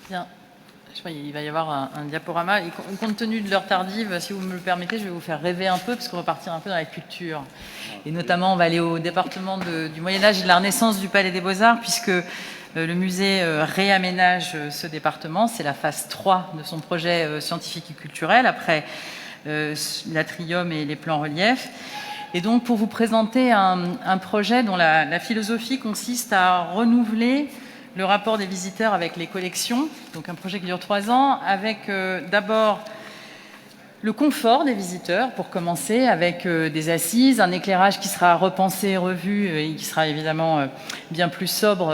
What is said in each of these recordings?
Bien. Je crois qu'il va y avoir un diaporama. Et compte tenu de l'heure tardive, si vous me le permettez, je vais vous faire rêver un peu, parce qu'on va partir un peu dans la culture. Et notamment, on va aller au département du Moyen-Âge et de la Renaissance du Palais des Beaux-Arts, puisque le musée réaménage ce département. C'est la phase 3 de son projet scientifique et culturel, après l'atrium et les plans reliefs. Et donc, pour vous présenter un projet dont la philosophie consiste à renouveler le rapport des visiteurs avec les collections, donc un projet qui dure 3 ans, avec d'abord le confort des visiteurs, pour commencer, avec des assises, un éclairage qui sera repensé et revu et qui sera évidemment bien plus sobre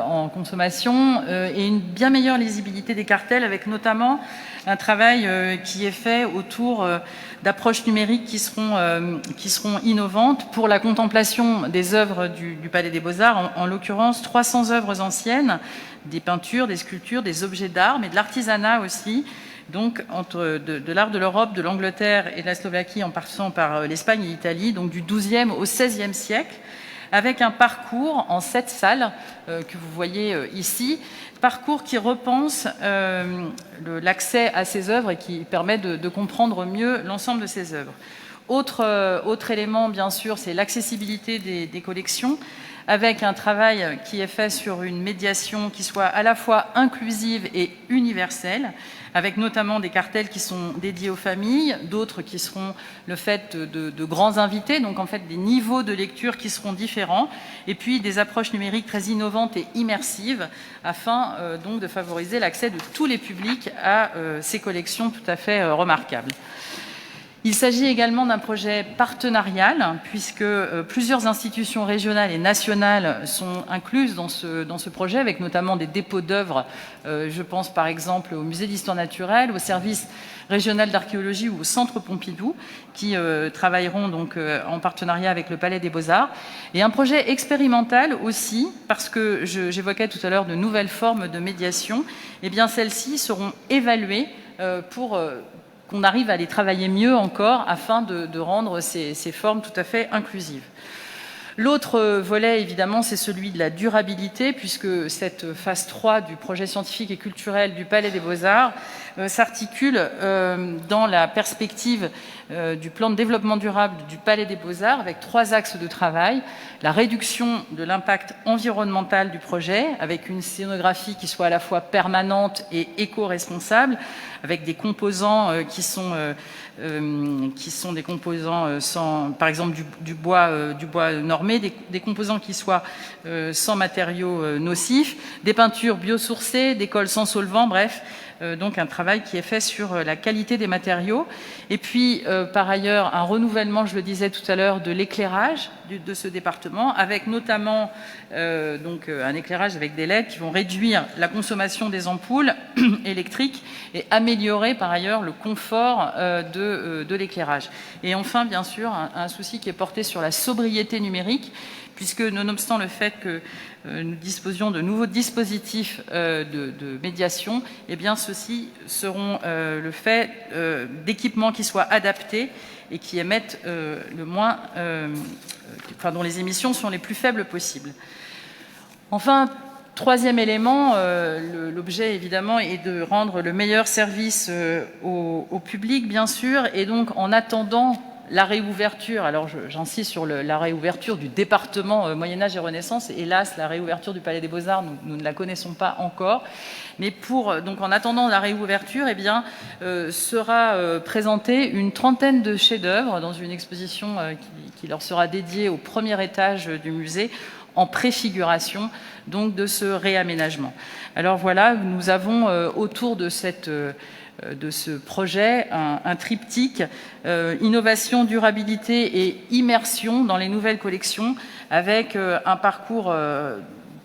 en consommation, et une bien meilleure lisibilité des cartels, avec notamment un travail qui est fait autour d'approches numériques qui seront innovantes pour la contemplation des œuvres du Palais des Beaux-Arts, en l'occurrence 300 œuvres anciennes, des peintures, des sculptures, des objets d'art, mais de l'artisanat aussi, donc de l'art de l'Europe, de l'Angleterre et de la Slovaquie, en passant par l'Espagne et l'Italie, donc du XIIe au XVIe siècle, avec un parcours en 7 salles que vous voyez ici, parcours qui repense l'accès à ces œuvres et qui permet de comprendre mieux l'ensemble de ces œuvres. Autre élément, bien sûr, c'est l'accessibilité des collections, avec un travail qui est fait sur une médiation qui soit à la fois inclusive et universelle, avec notamment des cartels qui sont dédiés aux familles, d'autres qui seront le fait de grands invités, donc en fait des niveaux de lecture qui seront différents, et puis des approches numériques très innovantes et immersives, afin donc de favoriser l'accès de tous les publics à ces collections tout à fait remarquables. Il s'agit également d'un projet partenarial, puisque plusieurs institutions régionales et nationales sont incluses dans ce projet, avec notamment des dépôts d'œuvres. Je pense par exemple au Musée d'histoire naturelle, au service régional d'archéologie ou au Centre Pompidou, qui travailleront donc en partenariat avec le Palais des Beaux-Arts. Et un projet expérimental aussi, parce que j'évoquais tout à l'heure de nouvelles formes de médiation. Eh bien, celles-ci seront évaluées pour qu'on arrive à les travailler mieux encore, afin de rendre ces formes tout à fait inclusives. L'autre volet, évidemment, c'est celui de la durabilité, puisque cette phase 3 du projet scientifique et culturel du Palais des Beaux-Arts s'articule dans la perspective du plan de développement durable du Palais des Beaux-Arts, avec 3 axes de travail. La réduction de l'impact environnemental du projet, avec une scénographie qui soit à la fois permanente et éco-responsable, avec des composants qui sont des composants sans, par exemple, du bois normé, des composants qui soient sans matériaux nocifs, des peintures biosourcées, des cols sans solvant, bref. Donc un travail qui est fait sur la qualité des matériaux. Et puis, par ailleurs, un renouvellement, je le disais tout à l'heure, de l'éclairage de ce département, avec notamment un éclairage avec des LED qui vont réduire la consommation des ampoules électriques et améliorer par ailleurs le confort de l'éclairage. Et enfin, bien sûr, un souci qui est porté sur la sobriété numérique, puisque nonobstant le fait que nous disposions de nouveaux dispositifs de médiation, eh bien ceux-ci seront le fait d'équipements qui soient adaptés et qui émettent dont les émissions sont les plus faibles possibles. Enfin, troisième élément, l'objet évidemment est de rendre le meilleur service au public, bien sûr, et donc en attendant la réouverture, alors j'insiste sur la réouverture du département Moyen-Âge et Renaissance. Hélas, la réouverture du Palais des Beaux-Arts, nous ne la connaissons pas encore. Mais donc en attendant la réouverture, eh bien, sera présentée une trentaine de chefs-d'œuvre dans une exposition qui leur sera dédiée au premier étage du musée, en préfiguration donc de ce réaménagement. Alors voilà, nous avons autour de ce projet un triptyque innovation, durabilité et immersion dans les nouvelles collections, avec un parcours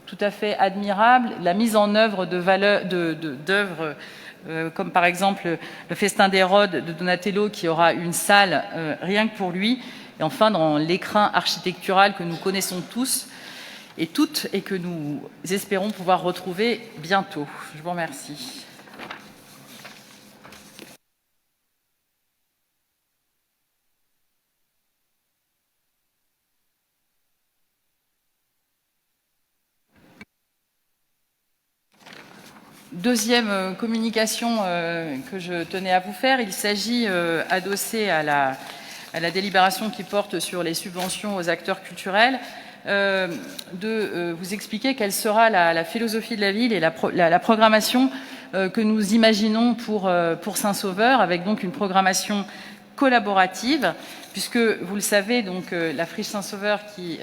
tout à fait admirable, la mise en œuvre d'œuvres comme par exemple le Festin d'Hérode de Donatello, qui aura une salle rien que pour lui, et enfin dans l'écrin architectural que nous connaissons tous et toutes, et que nous espérons pouvoir retrouver bientôt. Je vous remercie. Deuxième communication que je tenais à vous faire, il s'agit, adossé à la délibération qui porte sur les subventions aux acteurs culturels, de vous expliquer quelle sera la philosophie de la ville et la programmation que nous imaginons pour Saint-Sauveur, avec donc une programmation collaborative, puisque vous le savez, donc la friche Saint-Sauveur qui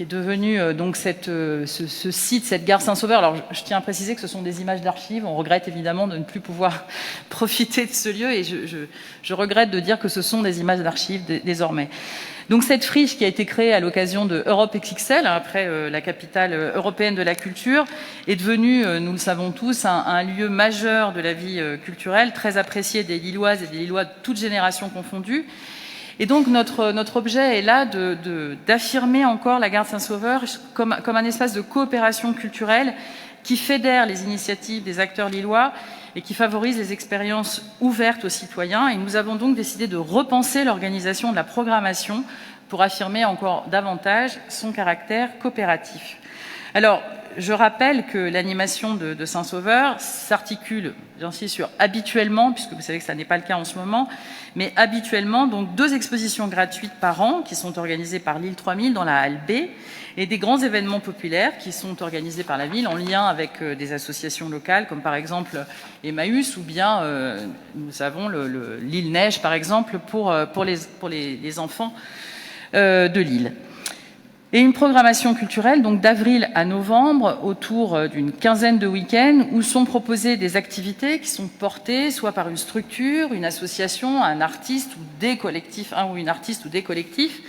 est devenue donc ce site, cette gare Saint-Sauveur. Alors je tiens à préciser que ce sont des images d'archives. On regrette évidemment de ne plus pouvoir profiter de ce lieu, et je regrette de dire que ce sont des images d'archives désormais. Donc cette friche qui a été créée à l'occasion de Europe XXL, après la capitale européenne de la culture, est devenue, nous le savons tous, un lieu majeur de la vie culturelle, très apprécié des Lilloises et des Lillois de toutes générations confondues. Et donc notre objet est là d'affirmer encore la gare Saint-Sauveur comme un espace de coopération culturelle qui fédère les initiatives des acteurs lillois et qui favorise les expériences ouvertes aux citoyens. Et nous avons donc décidé de repenser l'organisation de la programmation pour affirmer encore davantage son caractère coopératif. Alors, je rappelle que l'animation de Saint-Sauveur s'articule, j'insiste sur habituellement, puisque vous savez que ça n'est pas le cas en ce moment, mais habituellement, donc 2 expositions gratuites par an qui sont organisées par l'île 3000 dans la halle B, et des grands événements populaires qui sont organisés par la ville en lien avec des associations locales, comme par exemple Emmaüs, ou bien nous avons l'île Neige, par exemple, pour les enfants de l'île. Et une programmation culturelle, donc d'avril à novembre, autour d'une quinzaine de week-ends, où sont proposées des activités qui sont portées soit par une structure, une association, un artiste ou des collectifs, un ou une artiste ou des collectifs.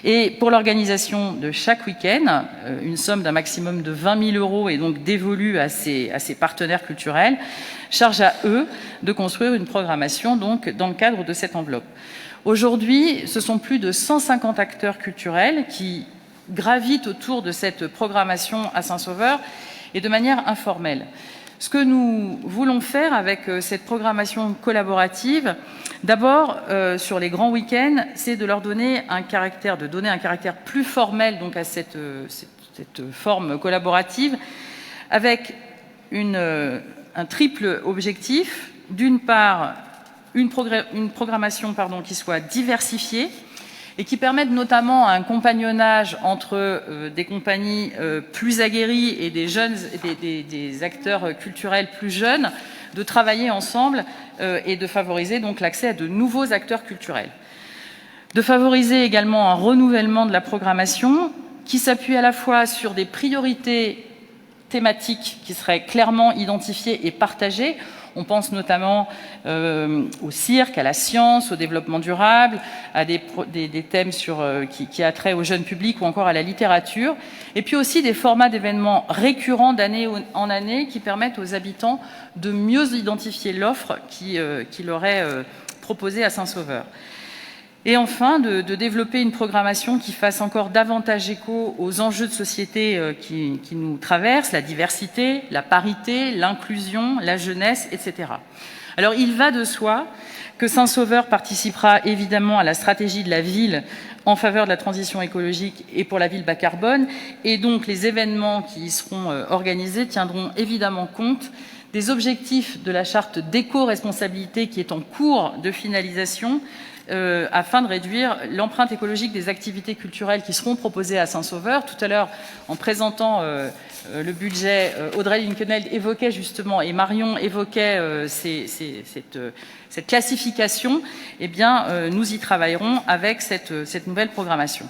Et pour l'organisation de chaque week-end, une somme d'un maximum de 20 000 € est donc dévolue à ces partenaires culturels. Charge à eux de construire une programmation donc dans le cadre de cette enveloppe. Aujourd'hui, ce sont plus de 150 acteurs culturels qui gravitent autour de cette programmation à Saint-Sauveur, et de manière informelle. Ce que nous voulons faire avec cette programmation collaborative, d'abord sur les grands week-ends, c'est de leur donner un caractère plus formel donc à cette forme collaborative, avec un triple objectif. D'une part, une programmation qui soit diversifiée, et qui permettent notamment un compagnonnage entre des compagnies plus aguerries et des jeunes, des acteurs culturels plus jeunes, de travailler ensemble et de favoriser donc l'accès à de nouveaux acteurs culturels. De favoriser également un renouvellement de la programmation qui s'appuie à la fois sur des priorités thématiques qui seraient clairement identifiées et partagées. On pense notamment au cirque, à la science, au développement durable, à des thèmes qui a trait au jeune public ou encore à la littérature. Et puis aussi des formats d'événements récurrents d'année en année qui permettent aux habitants de mieux identifier l'offre qui leur est proposée à Saint-Sauveur. Et enfin, de développer une programmation qui fasse encore davantage écho aux enjeux de société qui nous traversent, la diversité, la parité, l'inclusion, la jeunesse, etc. Alors, il va de soi que Saint-Sauveur participera évidemment à la stratégie de la ville en faveur de la transition écologique et pour la ville bas carbone, et donc les événements qui y seront organisés tiendront évidemment compte des objectifs de la charte d'éco-responsabilité qui est en cours de finalisation, afin de réduire l'empreinte écologique des activités culturelles qui seront proposées à Saint-Sauveur. Tout à l'heure, en présentant le budget, Audrey Linkenheld évoquait justement, et Marion évoquait cette classification. Eh bien, nous y travaillerons avec cette nouvelle programmation.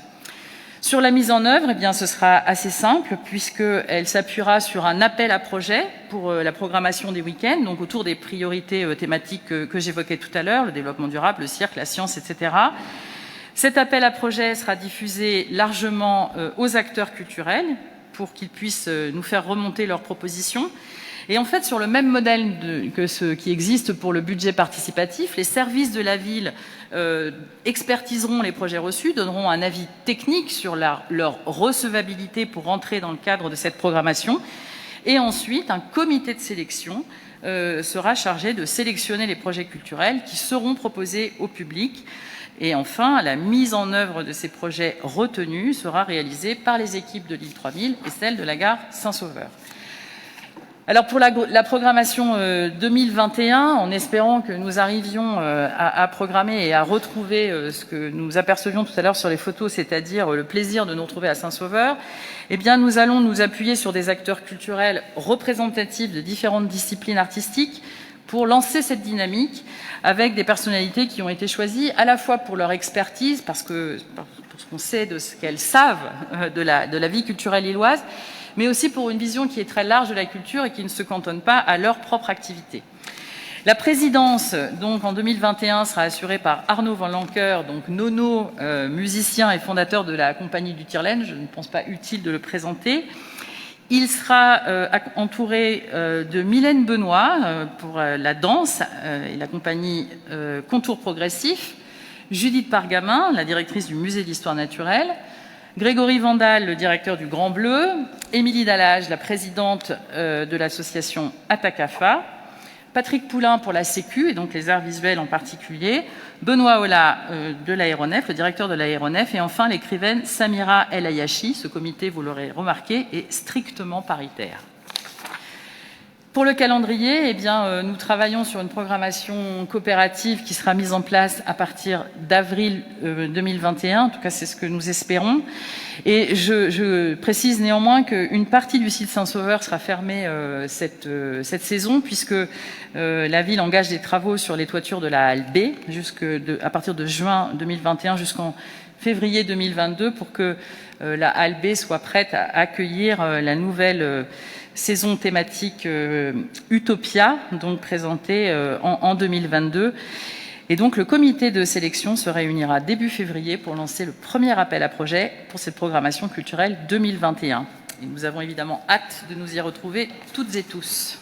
Sur la mise en œuvre, eh bien, ce sera assez simple, puisqu'elle s'appuiera sur un appel à projet pour la programmation des week-ends, donc autour des priorités thématiques que j'évoquais tout à l'heure, le développement durable, le cirque, la science, etc. Cet appel à projet sera diffusé largement aux acteurs culturels pour qu'ils puissent nous faire remonter leurs propositions. Et en fait, sur le même modèle que ce qui existe pour le budget participatif, les services de la ville expertiseront les projets reçus, donneront un avis technique sur leur recevabilité pour entrer dans le cadre de cette programmation. Et ensuite, un comité de sélection sera chargé de sélectionner les projets culturels qui seront proposés au public. Et enfin, la mise en œuvre de ces projets retenus sera réalisée par les équipes de l'île 3000 et celles de la gare Saint-Sauveur. Alors pour la programmation 2021, en espérant que nous arrivions à programmer et à retrouver ce que nous apercevions tout à l'heure sur les photos, c'est-à-dire le plaisir de nous retrouver à Saint-Sauveur, eh bien nous allons nous appuyer sur des acteurs culturels représentatifs de différentes disciplines artistiques pour lancer cette dynamique avec des personnalités qui ont été choisies à la fois pour leur expertise, parce qu'on sait de ce qu'elles savent de la vie culturelle lilloise, mais aussi pour une vision qui est très large de la culture et qui ne se cantonne pas à leur propre activité. La présidence, donc en 2021, sera assurée par Arnaud Van Lancker, donc Nono, musicien et fondateur de la compagnie du Tirlaine. Je ne pense pas utile de le présenter. Il sera entouré de Mylène Benoît pour la danse et la compagnie Contour Progressif, Judith Pargamin, la directrice du Musée d'Histoire Naturelle, Grégory Vandal, le directeur du Grand Bleu, Émilie Dallage, la présidente de l'association Atakafa, Patrick Poulain pour la Sécu, et donc les arts visuels en particulier, Benoît Ola de l'aéronef, le directeur de l'aéronef, et enfin l'écrivaine Samira El Ayachi. Ce comité, vous l'aurez remarqué, est strictement paritaire. Pour le calendrier, eh bien, nous travaillons sur une programmation coopérative qui sera mise en place à partir d'avril 2021. En tout cas, c'est ce que nous espérons. Et je précise néanmoins qu'une partie du site Saint-Sauveur sera fermée cette saison, puisque la ville engage des travaux sur les toitures de la halle B à partir de juin 2021 jusqu'en février 2022 pour que la halle B soit prête à accueillir la nouvelle saison thématique Utopia, donc présentée en 2022. Et donc le comité de sélection se réunira début février pour lancer le premier appel à projet pour cette programmation culturelle 2021. Et nous avons évidemment hâte de nous y retrouver toutes et tous.